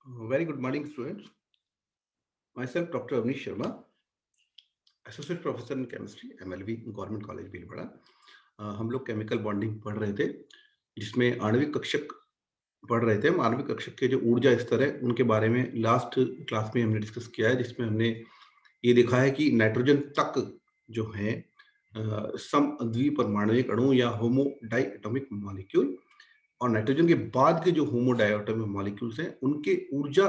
Very good morning, students. Myself, Dr. Avnish Sharma, Associate Professor in Chemistry, MLV, government college Bhilwara. हम लोग chemical bonding पढ़ रहे थे, जिसमें आणविक कक्षक पढ़ रहे थे। हम आणविक कक्षक के जो ऊर्जा स्तर है, उनके बारे में लास्ट क्लास में हमने डिस्कस किया है, जिसमें हमने ये देखा है कि नाइट्रोजन तक जो है सम द्विपरमाणुक अणु या होमो डाइएटॉमिक मॉलिक्यूल, और नाइट्रोजन के बाद के जो होमो डाइएटॉमिक मॉलिक्यूल्स हैं, उनके ऊर्जा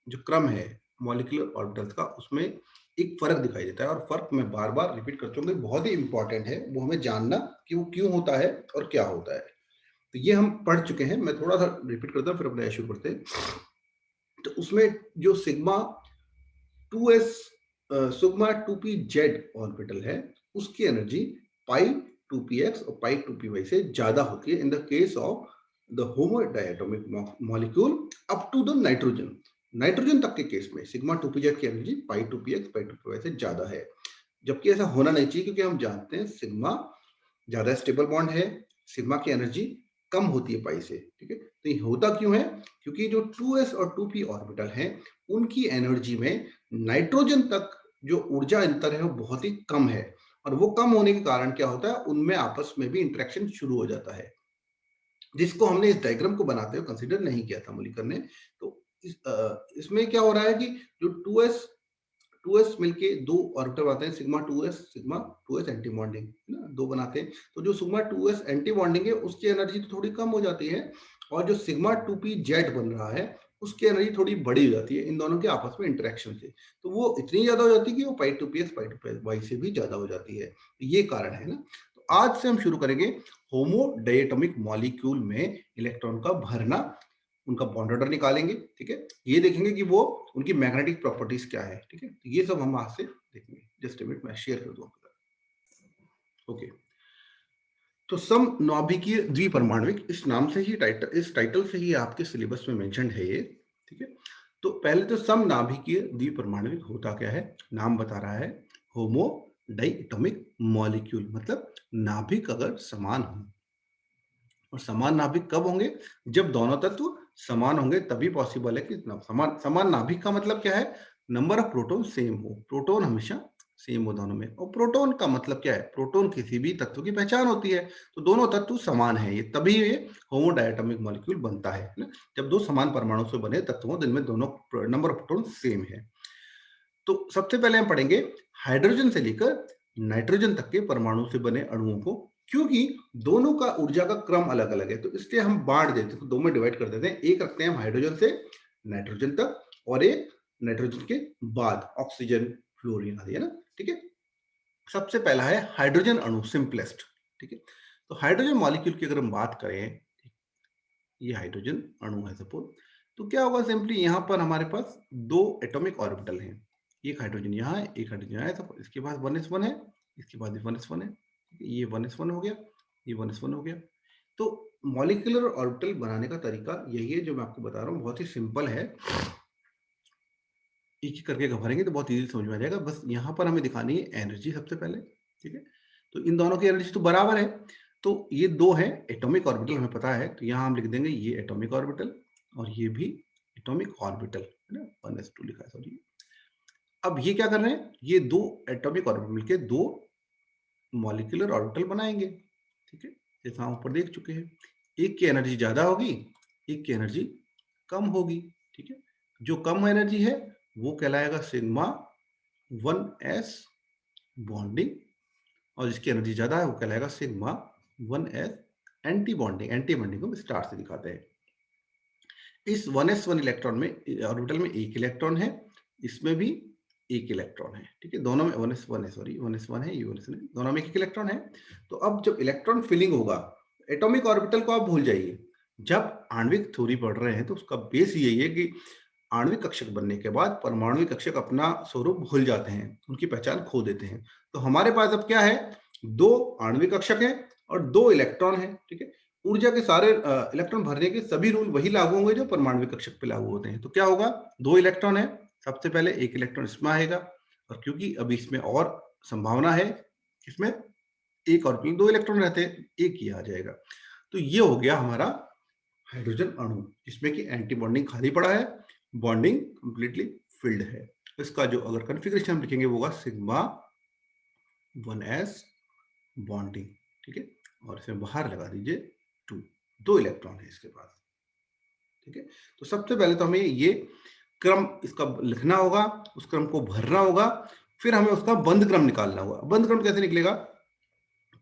जो क्रम है मॉलिक्यूलर ऑर्बिटल्स का, उसमें एक फर्क दिखाई देता है। और फर्क मैं बार बार रिपीट कर चुका हूं, बहुत ही इंपॉर्टेंट है वो हमें जानना कि वो क्यों होता है और क्या होता है। तो ये हम पढ़ चुके हैं, मैं थोड़ा सा रिपीट करता हूँ फिर अपना शुरू करते हैं। तो उसमें जो sigma 2s sigma 2p Z orbital है, उसकी एनर्जी पाई 2px और पाई 2py से ज्यादा होती है in the case of the homo diatomic molecule up to the nitrogen. Nitrogen तक के केस में सिग्मा 2p जेड की energy pi 2px pi 2py से ज्यादा है, जबकि ऐसा होना नहीं चाहिए, क्योंकि हम जानते हैं सिग्मा ज्यादा स्टेबल बॉन्ड है, सिग्मा की एनर्जी कम होती है पाई से। ठीक है, तो ये होता क्यों है? क्योंकि जो 2s और 2p ऑर्बिटल हैं, उनकी एनर्जी में नाइट्रोजन तक जो ऊर्जा अंतर है वो बहुत ही कम है, और वो कम होने के कारण क्या होता है, उनमें आपस में भी इंटरेक्शन शुरू हो जाता है, जिसको हमने इस डायग्राम को बनाते हुए कंसीडर नहीं किया था मुलिकर ने। तो इसमें क्या हो रहा है कि जो 2s मिलके दो ऑर्बिटल बनाते हैं, सिग्मा 2s एंटी बॉन्डिंग है ना, दो बनाते हैं। तो जो सिग्मा 2s एंटी बॉन्डिंग है, उसकी एनर्जी तो थोड़ी कम हो जाती है, और जो सिग्मा 2p जेड बन रहा है, उसकी एनर्जी थोड़ी बड़ी हो जाती है इन दोनों के आपस में इंटरेक्शन से। तो वो इतनी ज्यादा हो जाती है कि वो पाई 2ps पाई 2y से भी ज्यादा हो जाती है। तो ये कारण है ना। तो आज से हम शुरू करेंगे होमो डायटोमिक मॉलिक्यूल में इलेक्ट्रॉन का भरना, उनका बॉन्ड ऑर्डर निकालेंगे। ठीक है, ये देखेंगे कि वो उनकी मैग्नेटिक प्रॉपर्टीज क्या है। ठीक है, तो ये सब हम आज से देखेंगे। जस्ट मिनट, मैं शेयर कर दूं। ओके, तो सम नाभिकीय द्विपरमाणुक, इस नाम से ही इस टाइटल से ही आपके सिलेबस में मेंशन है ये। ठीक है, तो पहले तो सम नाभिकीय द्विपरमाणुक होता क्या है, नाम बता रहा है, होमो डाइएटॉमिक मॉलिक्यूल, मतलब नाभिक अगर समान हो। और समान नाभिक कब होंगे? जब दोनों तत्व समान होंगे, तभी पॉसिबल है कि समान समान नाभिक का मतलब क्या है, नंबर ऑफ प्रोटॉन सेम हो, प्रोटॉन हमेशा सेम हो दोनों में। और प्रोटॉन का मतलब क्या है, प्रोटॉन किसी भी तत्व की पहचान होती है। तो दोनों तत्व समान है, ये तभी ये होमो डायटोमिक मॉलिक्यूल बनता है ना, जब दो समान परमाणु से बने तत्वों जिनमें दोनों नंबर ऑफ प्रोटॉन सेम है। तो सबसे पहले हम पढ़ेंगे हाइड्रोजन से लेकर नाइट्रोजन तक के परमाणु से बने अणुओं को, क्योंकि दोनों का ऊर्जा का क्रम अलग अलग है, तो इसलिए हम बांट देते हैं, तो दो में डिवाइड कर देते हैं। एक रखते हैं हम हाइड्रोजन से नाइट्रोजन तक, और एक नाइट्रोजन के बाद ऑक्सीजन, फ्लोरीन आदि, है ना। ठीक है, सबसे पहला है हाइड्रोजन अणु, सिंपलेस्ट। ठीक है, तो हाइड्रोजन मॉलिक्यूल की अगर हम बात करें, ये हाइड्रोजन अणु है सपोज, तो क्या होगा, सिंपली यहाँ पर हमारे पास दो एटॉमिक ऑर्बिटल हैं, एक हाइड्रोजन यहाँ है, एक हाइड्रोजन यहाँ है। सपोज इसके पास 1s1 है, इसके बाद 1s1 है, ये 1s1 हो गया, ये 1s1 हो गया। तो मॉलिक्यूलर ऑर्बिटल बनाने का तरीका यही है जो मैं आपको बता रहा हूँ, बहुत ही सिंपल है। एक एक करके भरेंगे तो बहुत इजीली समझ में आ जाएगा। बस यहाँ पर हमें दिखानी है एनर्जी सबसे पहले। ठीक है, तो इन दोनों की एनर्जी तो बराबर है, तो ये दो है एटॉमिक ऑर्बिटल, हमें पता है, तो यहाँ हम लिख देंगे ये एटॉमिक ऑर्बिटल और ये भी एटॉमिक ऑर्बिटल, है ना, 1s2 लिखा है, सॉरी। अब ये क्या कर रहे हैं, ये दो एटॉमिक ऑर्बिटल मिलके दो मॉलिक्यूलर ऑर्बिटल बनाएंगे। ठीक है, जैसा हम ऊपर देख चुके हैं, एक की एनर्जी ज्यादा होगी, एक की एनर्जी कम होगी। ठीक है, जो कम एनर्जी है वो कहलाएगा सिग्मा 1s बॉन्डिंग, और जिसकी एनर्जी ज्यादा है वो कहलाएगा sigma 1s anti bonding. Anti bonding को स्टार से दिखाते हैं। इस 1s1 इलेक्ट्रॉन में, ऑर्बिटल में एक इलेक्ट्रॉन है, इसमें भी एक इलेक्ट्रॉन है। ठीक है, दोनों में 1s1 है, सॉरी 1s1 है, ये 1s1 है, दोनों में एक इलेक्ट्रॉन है। तो अब जब इलेक्ट्रॉन फिलिंग होगा, एटॉमिक ऑर्बिटल को आप भूल जाइए। जब आणविक थ्योरी पढ़ रहे हैं तो उसका बेस यही है कि आणविक कक्षक बनने के बाद परमाणुविक कक्षक अपना स्वरूप भूल जाते हैं, उनकी पहचान खो देते हैं। तो हमारे पास अब क्या है, दो आणविक कक्षक है और दो इलेक्ट्रॉन है। ठीक है, ऊर्जा के सारे इलेक्ट्रॉन भरने के सभी रूल वही लागू होंगे जो परमाणुविक कक्षक पे लागू होते हैं। तो क्या होगा, दो इलेक्ट्रॉन है, सबसे पहले एक इलेक्ट्रॉन इसमें आएगा, और क्योंकि अभी इसमें और संभावना है, इसमें एक और दो इलेक्ट्रॉन रहते हैं, एक ही आ जाएगा। तो ये हो गया हमारा हाइड्रोजन अणु, जिसमें कि एंटी बॉन्डिंग खाली पड़ा है, बॉन्डिंग कंप्लीटली फिल्ड है। इसका जो अगर कॉन्फ़िगरेशन हम लिखेंगे वो होगा सिग्मा 1s बॉन्डिंग, ठीक है, और इसे बाहर लगा दीजिए 2, 2 इलेक्ट्रॉन है इसके पास, ठीक है। तो सबसे पहले तो हमें ये क्रम इसका लिखना होगा, उस क्रम को भरना होगा, फिर हमें उसका बंध क्रम निकालना होगा। बंध क्रम कैसे निकलेगा?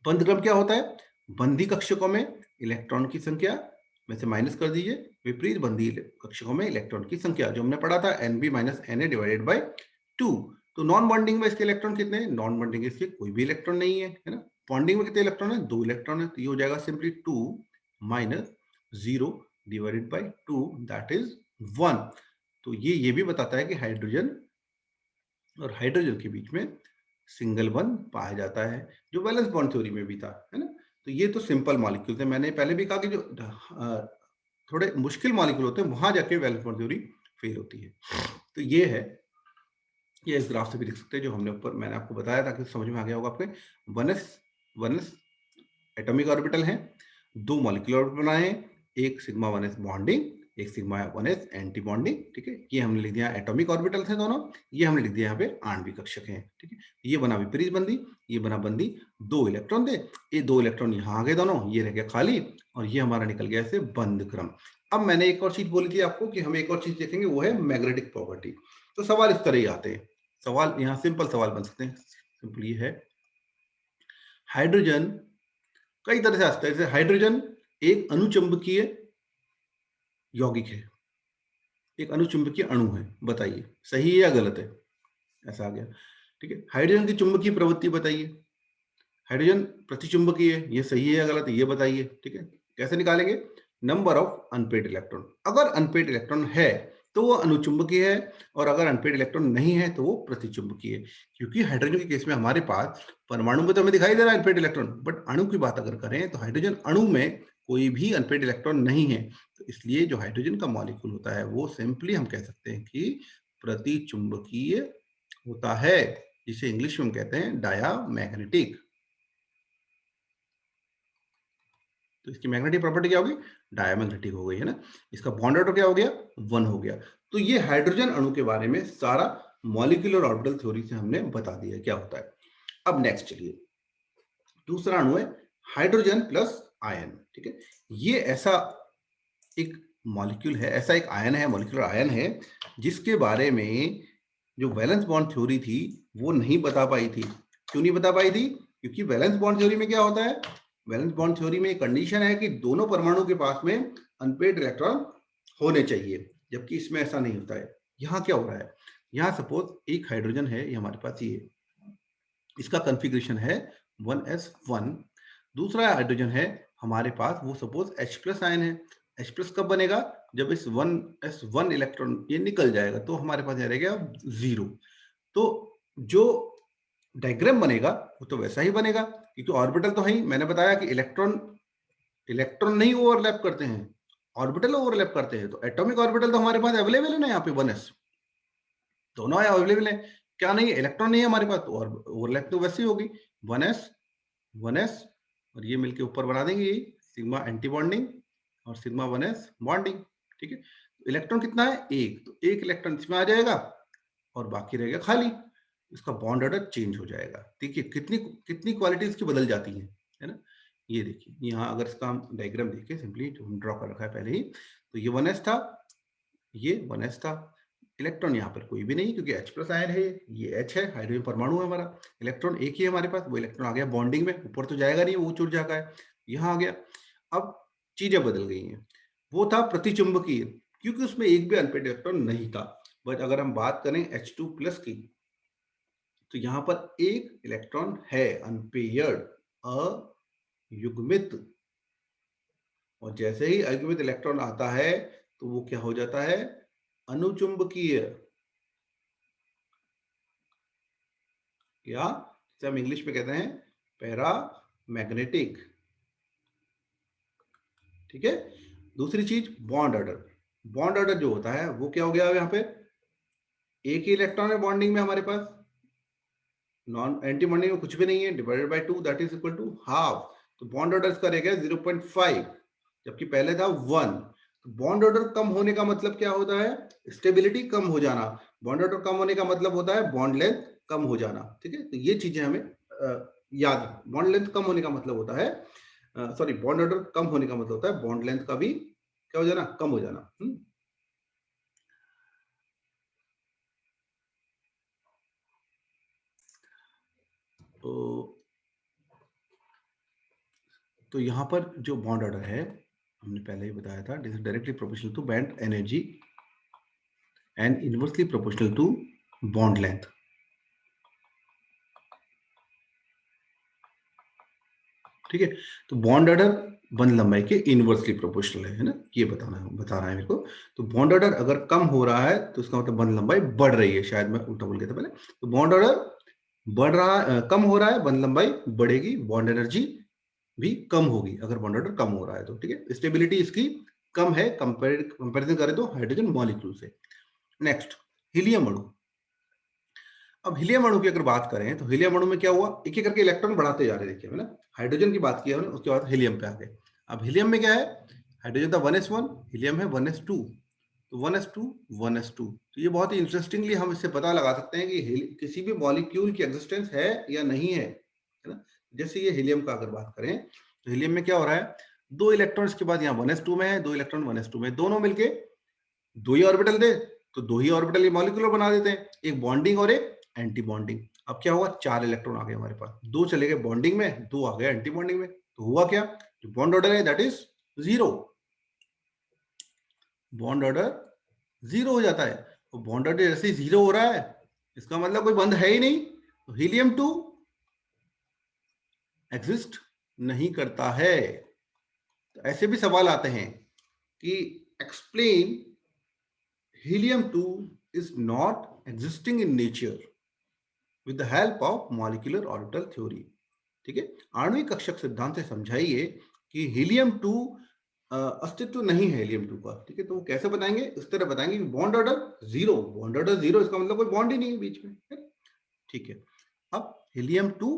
बंध क्रम क्या होता है? बंधी कक्षकों में इलेक्ट्रॉन की संख्या में से माइनस कर दीजिए विपरीत बंधी कक्षकों में इलेक्ट्रॉन की संख्या, जो हमने पढ़ा था Nb minus Na divided by 2। तो नॉन बॉन्डिंग में इसके इलेक्ट्रॉन कितने हैं? नॉन बॉन्डिंग में इसके कोई भी इलेक्ट्रॉन नहीं है, है ना। बॉन्डिंग में कितने इलेक्ट्रॉन है? 2 इलेक्ट्रॉन है, तो ये हो जाएगा simply 2 minus 0 divided by 2 that is 1। तो ये भी बताता है कि हाइड्रोजन और हाइड्रोजन के बीच में सिंगल बॉन्ड पाया जाता है, जो वैलेंस बॉन्ड थ्योरी में भी था, है ना। तो ये तो सिंपल मॉलिक्यूल थे। मैंने पहले भी कहा कि जो थोड़े मुश्किल मॉलिक्यूल होते हैं वहां जाके वैलेंस बॉन्ड थ्योरी फेल होती है। तो ये है, ये इस ग्राफ से भी देख सकते हैं जो हमने ऊपर मैंने आपको बताया ताकि समझ में आ गया होगा आपके। वनस एटॉमिक ऑर्बिटल है, 2 मॉलिक्यूलर ऑर्बिटल बनाए हैं, एक सिग्मा 1s बॉन्डिंग, एक सिग्मा 1s एंटी बॉन्डिंग, ठीक है। ये हमने लिख दिया एटॉमिक ऑर्बिटल थे दोनों, ये हमने लिख दिया यहाँ पे आणविक कक्षक हैं, ठीक है। ये बना विपरीत बंधी, ये बना बंधी, 2 इलेक्ट्रॉन थे, ये 2 इलेक्ट्रॉन यहाँ आ गए दोनों, ये रह गया खाली, और ये हमारा निकल गया ऐसे बंध क्रम। अब मैंने एक और चीज बोली थी आपको कि हम एक और चीज देखेंगे, वो है मैग्नेटिक प्रॉपर्टी। तो सवाल इस तरह ही आते हैं, सवाल यहाँ सिंपल सवाल बन सकते हैं। सिंपल ये है, हाइड्रोजन कई तरह से आता है। जैसे हाइड्रोजन एक अनुचुंबकीय यौगिक है, एक अनुचुंबकीय अणु है, बताइए सही है या गलत है? ऐसा आ गया, ठीक है। हाइड्रोजन की चुंबकीय प्रवृत्ति बताइए, हाइड्रोजन प्रतिचुंबकीय है, ये सही है या गलत है, ये बताइए, ठीक है। कैसे निकालेंगे? नंबर ऑफ अनपेड इलेक्ट्रॉन, अगर अनपेड इलेक्ट्रॉन है तो वो अनुचुंबकीय है, और अगर अनपेड इलेक्ट्रॉन नहीं है तो वो प्रतिचुंबकीय है। क्योंकि हाइड्रोजन के केस में हमारे पास परमाणु में तो हमें दिखाई दे रहा है अनपेड इलेक्ट्रॉन, बट अणु की बात अगर करें तो हाइड्रोजन अणु में कोई भी अनपेड इलेक्ट्रॉन नहीं है। तो इसलिए जो हाइड्रोजन का मॉलिक्यूल होता है वो सिंपली हम कह सकते हैं कि प्रतिचुंबकीय होता है, जिसे इंग्लिश में हम कहते हैं डायामैग्नेटिक। तो इसकी मैग्नेटिक प्रॉपर्टी क्या होगी? डायमैग्नेटिक हो गई, है ना। इसका बॉन्ड ऑर्डर क्या हो गया? 1 हो गया। तो ये हाइड्रोजन अणु के बारे में सारा मॉलिक्यूलर ऑर्बिटल थ्योरी से हमने बता दिया क्या होता है। अब नेक्स्ट चलिए, दूसरा अणु है हाइड्रोजन प्लस आयन, ठीक है। ये ऐसा एक मॉलिक्यूल है, ऐसा एक आयन है, मॉलिक्यूलर आयन है, जिसके बारे में जो वैलेंस बॉन्ड थ्योरी थी वो नहीं बता पाई थी। क्यों नहीं बता पाई थी? क्योंकि वैलेंस बॉन्ड थ्योरी में क्या होता है? वैलेंस बॉन्ड थ्योरी में एक कंडीशन है कि दोनों परमाणु के पास में अनपेड इलेक्ट्रॉन होने चाहिए, जबकि इसमें ऐसा नहीं होता है। यहाँ क्या हो रहा है? यहाँ सपोज एक हाइड्रोजन है, ये हमारे पास, ये इसका कॉन्फ़िगरेशन है 1s1। दूसरा हाइड्रोजन है हमारे पास, वो सपोज H प्लस आयन है। H प्लस कब बनेगा? जब इस 1s1 इलेक्ट्रॉन ये निकल जाएगा तो हमारे पास यहाँ रहेगा 0। तो जो डायग्राम बनेगा वो तो वैसा ही बनेगा, क्योंकि ऑर्बिटल तो है ही। मैंने बताया कि इलेक्ट्रॉन इलेक्ट्रॉन नहीं ओवरलैप करते हैं, ऑर्बिटल ओवरलैप करते हैं। तो एटॉमिक ऑर्बिटल तो हमारे पास अवेलेबल है ना, यहाँ पे 1s, दोनों अवेलेबल है। क्या नहीं है? इलेक्ट्रॉन नहीं है हमारे पास, तो ओवरलैप तो वैसे ही होगी, 1s और ये मिलके ऊपर बना देंगे ये सिग्मा एंटी बॉन्डिंग और सिग्मा 1s बॉन्डिंग, ठीक है। इलेक्ट्रॉन कितना है? एक, तो एक इलेक्ट्रॉन इसमें आ जाएगा और बाकी रहेगा खाली। इसका बॉन्ड ऑर्डर चेंज हो जाएगा। देखिए कितनी कितनी क्वालिटी इसकी बदल जाती है ना। ये देखिए यहाँ अगर इसका हम डायग्राम देखें, सिंपली जो हम ड्रॉ कर रखा है पहले ही, तो ये 1s था, ये 1s था। इलेक्ट्रॉन यहाँ पर कोई भी नहीं, क्योंकि H प्लस आयन है, ये H है, हाइड्रोजन परमाणु है हमारा। इलेक्ट्रॉन एक ही है हमारे पास, वो इलेक्ट्रॉन आ गया बॉन्डिंग में, ऊपर तो जाएगा नहीं, वो ऊंच जाएगा है, यहाँ आ गया। अब चीजें बदल गई हैं। वो था प्रतिचुंबकीय, क्योंकि उसमें एक भी अनपेड इलेक्ट्रॉन नहीं था। बट अगर हम बात करें H2 प्लस की, तो यहाँ पर एक इलेक्ट्रॉन है अनपेयर्ड, अयुग्मित, और जैसे ही अयुग्मित इलेक्ट्रॉन आता है तो वो क्या हो जाता है? अनुचुंबकीय, या जिसे हम इंग्लिश में कहते हैं पैरामैग्नेटिक, ठीक है। दूसरी चीज बॉन्ड ऑर्डर, बॉन्ड ऑर्डर जो होता है वो क्या हो गया यहाँ पे? एक ही इलेक्ट्रॉन है बॉन्डिंग में हमारे पास, नॉन एंटी बॉन्डिंग में कुछ भी नहीं है, divided by 2 that is equal to half. तो बॉन्ड ऑर्डर इसका रहेगा 0.5, जबकि पहले था 1। बॉन्ड ऑर्डर कम होने का मतलब क्या होता है? स्टेबिलिटी कम हो जाना। बॉन्ड ऑर्डर कम होने का मतलब होता है बॉन्ड लेंथ कम हो जाना। ठीक है, तो ये चीजें हमें याद, बॉन्ड लेंथ कम होने का मतलब होता है, सॉरी, बॉन्ड ऑर्डर कम होने का मतलब होता है बॉन्ड लेंथ का भी क्या हो जाना, कम हो जाना। तो यहाँ पर जो बॉन्ड ऑर्डर है, हमने पहले ही बताया था, this is directly proportional to bond energy and inversely proportional to bond length. ठीक है, तो बॉन्ड ऑर्डर बंध लंबाई के इनवर्सली प्रोपोर्शनल है ना, ये बता रहा है मेरे को। तो बॉन्ड ऑर्डर अगर कम हो रहा है तो इसका मतलब बंध लंबाई बढ़ रही है, शायद मैं उल्टा बोल गया था पहले। तो बॉन्ड ऑर्डर बढ़ रहा कम हो रहा है, बंध लंबाई बढ़ेगी, बॉन्ड एनर्जी भी कम होगी अगर बॉन्ड ऑर्डर कम हो रहा है तो। ठीक है, स्टेबिलिटी इसकी कम है कंपेरिजन करें तो हाइड्रोजन मॉलिक्यूल से। नेक्स्ट, हीलियम अणु। अब हीलियम अणु की अगर बात करें तो हीलियम अणु में क्या हुआ, एक एक करके इलेक्ट्रॉन बढ़ाते जा रहे हैं। देखिए है ना, हाइड्रोजन की बात किया हमने, उसके बाद हीलियम पे आ गए। अब हीलियम में क्या है, हाइड्रोजन था 1s1, हीलियम है 1s2। तो 1s2 1s2, तो ये बहुत ही इंटरेस्टिंगली हम इससे पता लगा सकते हैं कि किसी भी मॉलिक्यूल की एग्जिस्टेंस है या नहीं है ना। जैसे ये हीलियम का अगर बात करें तो हीलियम में क्या हो रहा है, दो इलेक्ट्रॉन के बाद यहाँ 1s2 में है, दो इलेक्ट्रॉन 1s2 में, दोनों मिलके दो ही ऑर्बिटल दे, तो दो ही ऑर्बिटल ये मॉलिक्यूलर बना देते हैं, एक बॉन्डिंग और एक एंटी बॉन्डिंग। अब क्या हुआ, चार इलेक्ट्रॉन आ गए हमारे पास, दो चले गए बॉन्डिंग में, दो आ गए एंटी बॉन्डिंग में। तो हुआ क्या, जो बॉन्ड ऑर्डर है that is zero, bond order zero हो जाता है। तो बॉन्ड ऑर्डर जैसे जीरो हो रहा है, इसका मतलब कोई बंध है ही नहीं, तो हीलियम 2 एग्जिस्ट नहीं करता है। तो ऐसे भी सवाल आते हैं कि explain helium-2 is not existing in nature with the help of molecular orbital theory। ठीक है, आणविक कक्षक सिद्धांत से समझाइए कि हीलियम 2 अस्तित्व नहीं है हीलियम 2 का। ठीक है, तो वो कैसे बताएंगे, इस तरह बताएंगे कि bond order zero, bond order zero, इसका मतलब कोई बॉन्ड ही नहीं है बीच में। ठीक है, अब हीलियम 2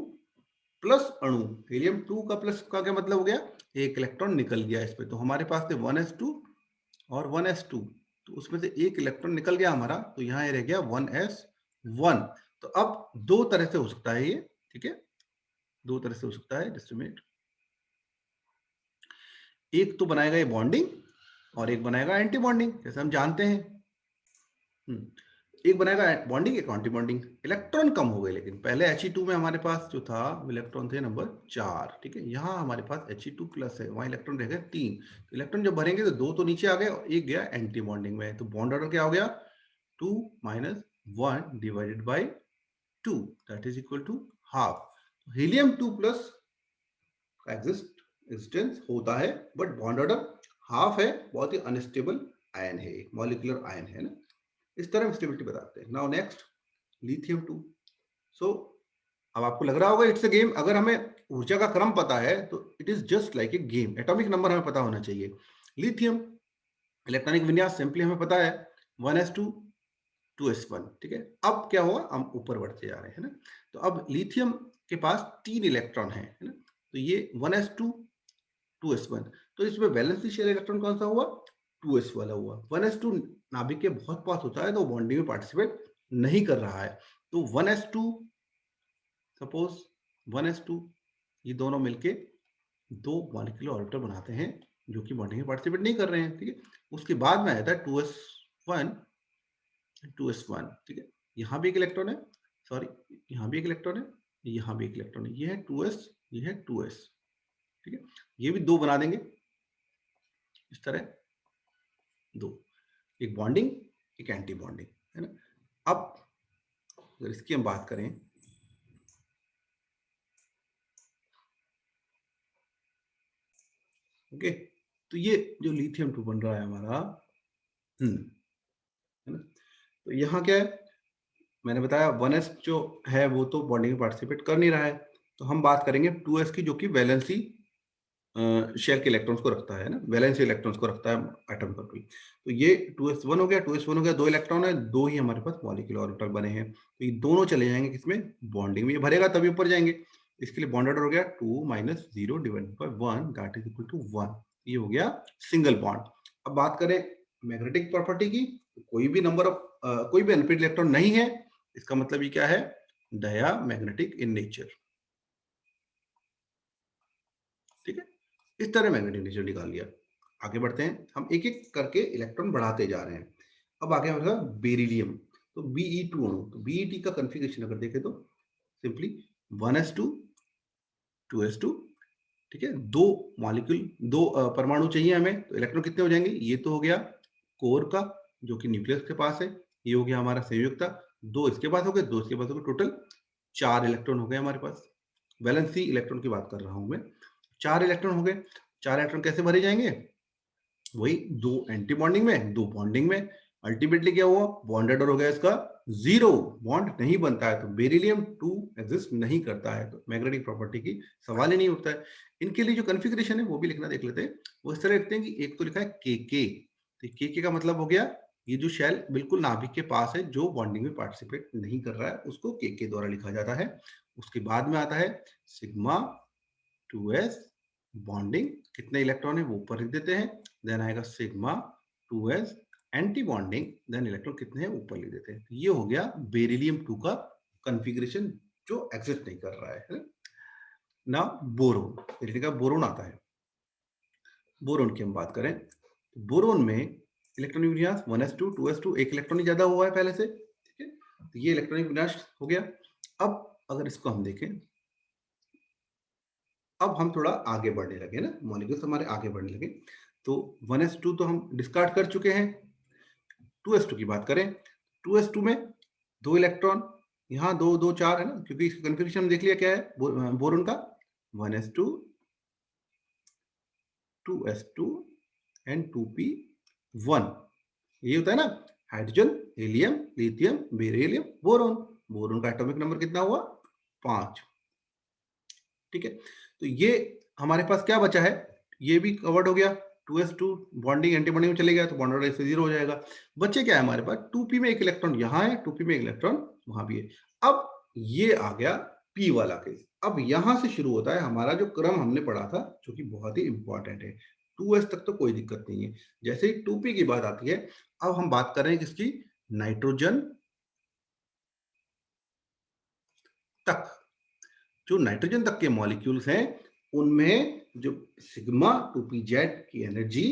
प्लस अणु, हीलियम 2 का प्लस का क्या मतलब हो गया, एक इलेक्ट्रॉन निकल गया इस पे। तो हमारे पास थे 1s2 और 1s2, तो उसमें से एक इलेक्ट्रॉन निकल गया हमारा, तो यहाँ ये रह गया 1s1। तो अब दो तरह से हो सकता है ये। ठीक है, दो तरह से हो सकता है, जस्ट मिनट, एक तो बनाएगा ये बॉन्डिंग और एक बनाएगा एंटी बॉन्डिंग, जैसे हम जानते हैं। एक बनाएगा बॉन्डिंग, एक एंटी बॉन्डिंग। इलेक्ट्रॉन कम हो गए, लेकिन पहले He2 में हमारे पास जो था इलेक्ट्रॉन थे नंबर 4। ठीक है, यहाँ हमारे पास He2 प्लस है, वहां इलेक्ट्रॉन रह गए 3। तो इलेक्ट्रॉन जब भरेंगे तो दो तो नीचे आ गए और एक गया एंटी बॉन्डिंग में। तो बॉन्ड ऑर्डर क्या हो गया, 2 minus 1 divided by 2, that is equal to half. Helium 2 plus का एग्जिस्टेंस होता है, बट बॉन्ड ऑर्डर हाफ है, बहुत ही अनस्टेबल आयन है, मॉलिक्यूलर आयन है ना। इस तरह स्टेबिलिटी बताते हैं। Now next, lithium 2। सो अब आपको लग रहा होगा इट्स अ गेम। अगर हमें ऊर्जा का क्रम पता है तो it is just like a game, atomic number हमें पता होना चाहिए। लिथियम इलेक्ट्रॉनिक विन्यास सिंपली हमें पता है 1s2 2s1। ठीक है, अब क्या हुआ, हम ऊपर बढ़ते जा रहे हैं ना। तो अब लिथियम के पास 3 इलेक्ट्रॉन है ना, तो ये 1s2 2s1, तो इसमें वैलेंसी शेल इलेक्ट्रॉन कौन सा हुआ, 2s वाला हुआ। 1s2 नाभिक के बहुत पास होता है तो बॉन्डिंग में पार्टिसिपेट नहीं कर रहा है। तो 1s2, सपोज 1s2, ये दोनों मिलके दो मॉलिक्यूलर ऑर्बिटल बनाते हैं जो कि बॉन्डिंग में पार्टिसिपेट नहीं कर रहे हैं। ठीक है, उसके बाद में आया था 2s1 2s1। ठीक है, यहाँ भी एक इलेक्ट्रॉन है, सॉरी, यहाँ भी एक इलेक्ट्रॉन है, यहाँ भी एक इलेक्ट्रॉन है, ये है 2s, ये है 2s। ठीक है, ये भी दो बना देंगे इस तरह, दो, एक बॉन्डिंग एक एंटी बॉन्डिंग, है ना। अब अगर इसकी हम बात करें, ओके, तो ये जो लिथियम 2 बन रहा है हमारा, है ना, तो यहाँ क्या है, मैंने बताया 1s जो है वो तो बॉन्डिंग में पार्टिसिपेट कर नहीं रहा है। तो हम बात करेंगे 2s की, जो कि वैलेंसी शेल के इलेक्ट्रॉन्स को रखता है ना, वैलेंसी इलेक्ट्रॉन्स को रखता है एटम पर भी। तो ये 2s1 हो गया, 2s1 हो गया, दो इलेक्ट्रॉन है, दो ही हमारे पास मॉलिक्यूलर ऑर्बिटल बने हैं, तो ये दोनों चले जाएंगे किसमें, बॉन्डिंग में। ये भरेगा तभी ऊपर जाएंगे। इसके लिए बॉन्ड ऑर्डर हो गया 2 minus 0 divided by 1, that is equal to 1। ये हो गया सिंगल बॉन्ड। अब बात करें मैग्नेटिक प्रॉपर्टी की, कोई भी नंबर ऑफ कोई भी अनपेयर्ड इलेक्ट्रॉन नहीं है, इसका मतलब ये क्या है, डायमैग्नेटिक इन नेचर। ठीक है, इस तरह मैग्नेटिक नेचर निकाल लिया। आगे बढ़ते हैं, हम एक एक करके इलेक्ट्रॉन बढ़ाते जा रहे हैं। अब आगे हमारे पास बेरिलियम, तो Be2 अणु, तो BeT का कॉन्फ़िगरेशन अगर देखें तो सिंपली 1s2 2s2, ठीक है, दो मॉलिक्यूल, दो परमाणु चाहिए हमें, तो इलेक्ट्रॉन कितने हो जाएंगे, ये तो हो गया कोर का जो कि न्यूक्लियस के पास है, ये हो गया हमारा संयुक्त, दो इसके पास हो गए, दो इसके पास हो गए, टोटल 4 इलेक्ट्रॉन हो गए हमारे पास। वैलेंसी इलेक्ट्रॉन की बात कर रहा हूं मैं, 4 इलेक्ट्रॉन हो गए। 4 इलेक्ट्रॉन कैसे भरे जाएंगे, वही दो एंटी बॉन्डिंग में, दो बॉन्डिंग में। अल्टीमेटली क्या हुआ, बॉन्डेड हो गया इसका जीरो, बॉन्ड नहीं बनता है, तो बेरिलियम 2 एग्जिस्ट नहीं करता है, तो मैग्नेटिक प्रॉपर्टी की सवाल ही नहीं उठता है। इनके लिए जो कॉन्फ़िगरेशन है वो भी लिखना देख लेते हैं। वो इस तरह लिखते हैं कि एक तो लिखा है के, तो के का मतलब हो गया ये जो शेल बिल्कुल नाभिक के पास है, जो बॉन्डिंग में पार्टिसिपेट नहीं कर रहा है, उसको के द्वारा लिखा जाता है। उसके बाद में आता है सिग्मा 2s बॉन्डिंग, कितने इलेक्ट्रॉन है वो ऊपर लिख देते हैं, देन आएगा sigma 2s anti bonding, then electron कितने हैं ऊपर लिख देते हैं। तो ये हो गया बेरिलियम 2 का कॉन्फ़िगरेशन जो एग्जिस्ट नहीं कर रहा है ना। बोरोन, बेरिलियम का बोरोन आता है। बोरोन की हम बात करें, बोरोन में इलेक्ट्रॉनिक विन्यास 1s2 2s2, एक इलेक्ट्रॉन ज्यादा हुआ है पहले से, ठीक है, तो ये इलेक्ट्रॉनिक विन्यास हो गया। अब अगर इसको हम देखें, अब हम थोड़ा आगे बढ़ने लगे ना, मॉलिक्यूल्स हमारे आगे बढ़ने लगे, तो 1s2 तो हम डिस्कार्ड कर चुके हैं। 2s2 की बात करें, 2s2 में दो इलेक्ट्रॉन, यहाँ दो दो चार है ना, क्योंकि इसका कन्फिग्रेशन देख लिया क्या है बोरोन का, 1s2 2s2 एंड 2p1, ये होता है ना, hydrogen helium lithium beryllium boron. Boron का एटॉमिक नंबर कितना हुआ, 5। ठीक है, तो ये हमारे पास क्या बचा है, ये भी कवर्ड हो गया, 2s2 बॉन्डिंग एंटी बॉन्डिंग में चले गया तो बॉन्ड ऑर्डर से 0 हो जाएगा। बच्चे क्या है हमारे पास, 2p में एक इलेक्ट्रॉन यहाँ है, 2p में एक इलेक्ट्रॉन वहां भी है। अब ये आ गया p वाला केस। अब यहां से शुरू होता है हमारा जो क्रम हमने पढ़ा था, जो कि बहुत ही इंपॉर्टेंट है। 2s तक तो कोई दिक्कत नहीं है, जैसे ही 2p की बात आती है, अब हम बात कर रहे हैं किसकी, नाइट्रोजन तक। जो नाइट्रोजन तक के मॉलिक्यूल्स हैं उनमें जो सिग्मा 2pz की एनर्जी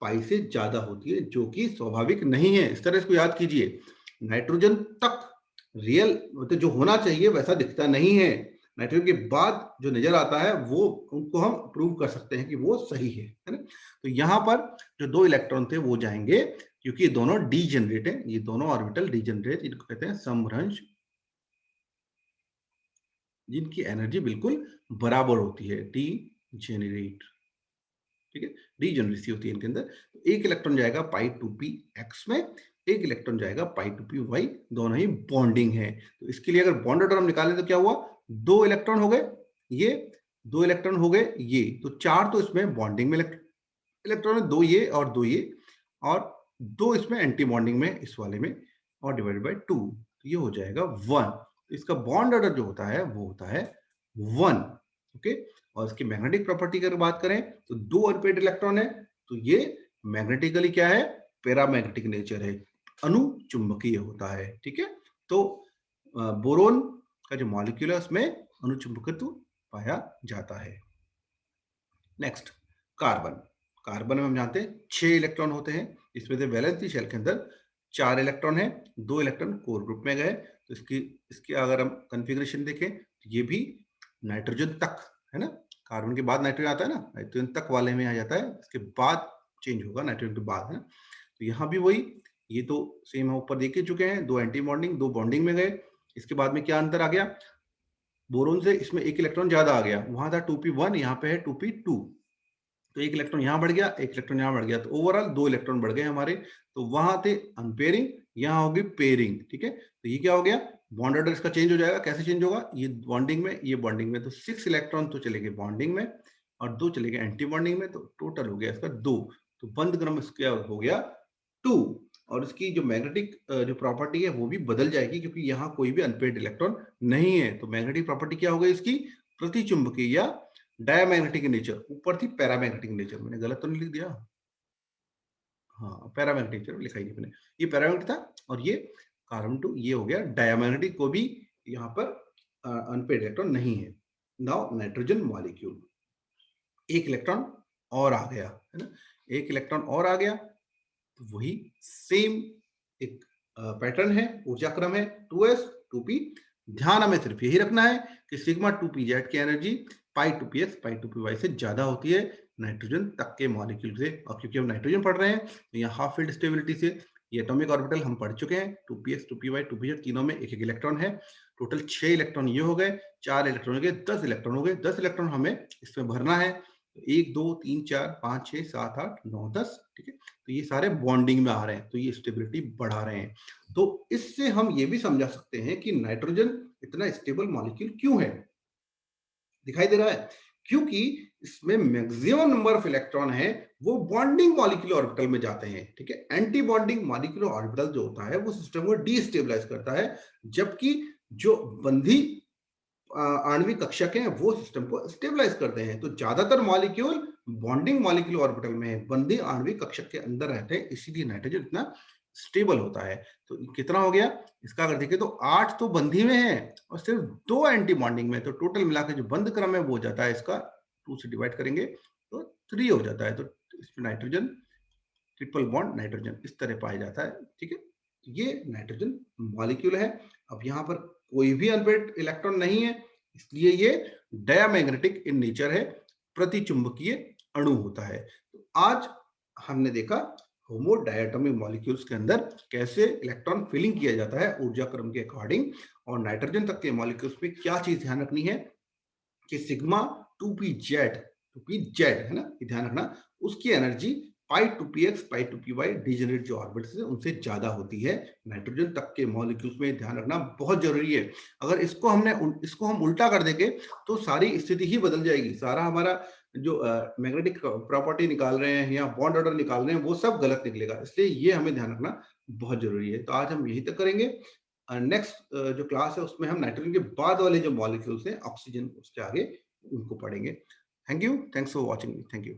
पाई से ज्यादा होती है, जो कि स्वाभाविक नहीं है। इस तरह इसको याद कीजिए, नाइट्रोजन तक रियल मतलब जो होना चाहिए वैसा दिखता नहीं है, नाइट्रोजन के बाद जो नजर आता है वो उनको हम प्रूव कर सकते हैं कि वो सही है ना। तो यहाँ पर जो दो इलेक्ट्रॉन थे वो जाएंगे, क्योंकि ये दोनों डीजेनरेट है, ये दोनों ऑर्बिटल डीजेनरेट, इनको कहते हैं समभ्रंश, जिनकी एनर्जी बिल्कुल बराबर होती है, डी जेनरेट। ठीक है, डीजेनरेसी होती है इनके अंदर। तो एक इलेक्ट्रॉन जाएगा पाई 2p एक्स में, एक इलेक्ट्रॉन जाएगा पाई 2p वाई, दोनों ही बॉन्डिंग है। तो इसके लिए अगर बॉन्ड ऑर्डर हम निकालें तो क्या हुआ, दो इलेक्ट्रॉन हो गए ये, दो इलेक्ट्रॉन हो गए ये, तो चार तो इसमें बॉन्डिंग में इलेक्ट्रॉन है, दो ये और दो ये, और दो इसमें एंटी बॉन्डिंग में इस वाले में, और डिवाइडेड बाय 2, तो ये हो जाएगा 1। तो इसका बॉन्ड ऑर्डर जो होता है वो होता है 1। ओके, और इसकी मैग्नेटिक प्रॉपर्टी की अगर बात करें तो दो अनपेयर्ड इलेक्ट्रॉन है, तो ये मैग्नेटिकली क्या है, पैरामैग्नेटिक नेचर है, अनुचुंबकीय होता है। ठीक है, तो बोरोन का जो मॉलिक्यूल है उसमें अनुचुंबकत्व पाया जाता है। Next, carbon. कार्बन में हम जानते हैं 6 इलेक्ट्रॉन होते हैं, इसमें से वैलेंसी शेल के अंदर 4 इलेक्ट्रॉन है, 2 इलेक्ट्रॉन कोर ग्रुप में गए। तो इसकी अगर हम कॉन्फ़िगरेशन देखें तो ये भी नाइट्रोजन तक है ना, कार्बन के बाद नाइट्रोजन आता है ना, नाइट्रोजन तक वाले में आ जाता है, इसके बाद चेंज होगा नाइट्रोजन के बाद है। तो यहाँ भी वही, ये तो सेम हम ऊपर देख ही चुके हैं, दो एंटी बॉन्डिंग दो बॉन्डिंग में गए। इसके बाद में क्या अंतर आ गया, बोरोन से इसमें एक इलेक्ट्रॉन ज्यादा आ गया, वहां था 2p1, यहाँ पे है 2p2, तो एक इलेक्ट्रॉन यहां बढ़ गया, एक इलेक्ट्रॉन यहां बढ़ गया, तो ओवरऑल दो इलेक्ट्रॉन बढ़ गए हमारे। तो वहां थे अनपेयरिंग, यहां होगी पेयरिंग। ठीक है, तो ये क्या हो गया, बॉन्ड ऑर्डर इसका चेंज हो जाएगा। कैसे चेंज होगा, ये बॉन्डिंग में ये बॉन्डिंग में, तो 6 इलेक्ट्रॉन तो चले गए बॉन्डिंग में और दो चले गए एंटी बॉन्डिंग में, तो टोटल हो गया इसका 2। तो बंद क्रम इसका हो गया 2। और इसकी जो मैग्नेटिक जो प्रॉपर्टी है वो भी बदल जाएगी, क्योंकि यहाँ कोई भी अनपेयर्ड इलेक्ट्रॉन नहीं है। तो मैग्नेटिक प्रॉपर्टी क्या हो गई इसकी, प्रतिचुंबकीय या डायमैग्नेटिक नेचर, ऊपर थी पैरामैग्नेटिक नेचर। मैंने गलत तो नहीं लिख दिया, हाँ, पैरामैग्नेटिक नेचर लिखा ही नहीं मैंने। ये पैरामैग्नेटिक था और ये कार्बन 2 ये हो गया डायमैग्नेटिक, को भी यहाँ पर अनपेड इलेक्ट्रॉन नहीं है। नाउ नाइट्रोजन मॉलिक्यूल, एक इलेक्ट्रॉन और आ गया, है ना? एक इलेक्ट्रॉन और आ गया, तो वही सेम एक पैटर्न है, ऊर्जा क्रम है 2s 2p। ध्यान हमें सिर्फ यही रखना है कि सिग्मा 2pz की energy pi 2px pi 2py से ज्यादा होती है नाइट्रोजन तक के मॉलिक्यूल से। और क्योंकि हम नाइट्रोजन पढ़ रहे हैं तो यहाँ हाफ फील्ड स्टेबिलिटी से ये एटॉमिक ऑर्बिटल हम पढ़ चुके हैं, 2px 2py 2pz तीनों में एक एक इलेक्ट्रॉन है। टोटल 6 इलेक्ट्रॉन ये हो गए, 4 इलेक्ट्रॉन हो गए, 10 इलेक्ट्रॉन हो गए। 10 इलेक्ट्रॉन हमें इसमें भरना है। 1 2 3 4 5 6 7 8 9 10, ठीक है। तो ये सारे बॉन्डिंग में आ रहे हैं, तो ये स्टेबिलिटी बढ़ा रहे हैं। तो इससे हम ये भी समझा सकते हैं कि नाइट्रोजन इतना स्टेबल मॉलिक्यूल क्यों है। दिखाई दे रहा है, क्योंकि इसमें मैक्सिमम नंबर ऑफ इलेक्ट्रॉन है वो बॉन्डिंग मॉलिक्यूलर ऑर्बिटल में जाते हैं, ठीक है। एंटी बॉन्डिंग मॉलिक्यूलर ऑर्बिटल जो होता है वो सिस्टम को डीस्टेबलाइज करता है, जबकि जो बंधी आणविक कक्षक हैं वो सिस्टम को स्टेबलाइज करते हैं। तो ज्यादातर मॉलिक्यूल बॉन्डिंग मॉलिक्यूलर ऑर्बिटल में बंधी आणविक कक्षक के अंदर रहते हैं, इसीलिए नाइट्रोजन इतना स्टेबल होता है। तो कितना हो गया इसका, अगर देखें तो 8 तो बंधी में है और सिर्फ 2 एंटी बॉन्डिंग में, तो टोटल मिलाकर जो बंध क्रम है वो हो जाता है इसका 2 से डिवाइड करेंगे तो 3 हो जाता है। तो इसमें नाइट्रोजन ट्रिपल बॉन्ड नाइट्रोजन इस तरह पाया जाता है, ठीक है। ये नाइट्रोजन मॉलिक्यूल है। अब यहाँ पर कोई भी अनपेयर्ड इलेक्ट्रॉन नहीं है, इसलिए ये डायमैग्नेटिक इन नेचर है, प्रतिचुंबकीय अणु होता है। तो आज हमने देखा होमो डायटोमिक मॉलिक्यूल्स के अंदर कैसे इलेक्ट्रॉन फिलिंग किया जाता है ऊर्जा क्रम के अकॉर्डिंग, और नाइट्रोजन तक के मॉलिक्यूल्स में क्या चीज ध्यान रखनी है कि सिग्मा 2pz है ना, ये ध्यान रखना, उसकी energy pi 2px pi 2py degenerate जो ऑर्बिटल्स है उनसे ज्यादा होती है नाइट्रोजन तक के मॉलिक्यूल्स में। ध्यान रखना बहुत जरूरी है। अगर इसको हम उल्टा कर देंगे तो सारी स्थिति ही बदल जाएगी। सारा हमारा जो मैग्नेटिक प्रॉपर्टी निकाल रहे हैं या बॉन्ड ऑर्डर निकाल रहे हैं वो सब गलत निकलेगा, इसलिए ये हमें ध्यान रखना बहुत जरूरी है। तो आज हम यही तक करेंगे। नेक्स्ट जो क्लास है उसमें हम नाइट्रोजन के बाद वाले जो मॉलिक्यूल्स हैं ऑक्सीजन उसके आगे उनको पढ़ेंगे। Thank you, thanks for watching, thank you.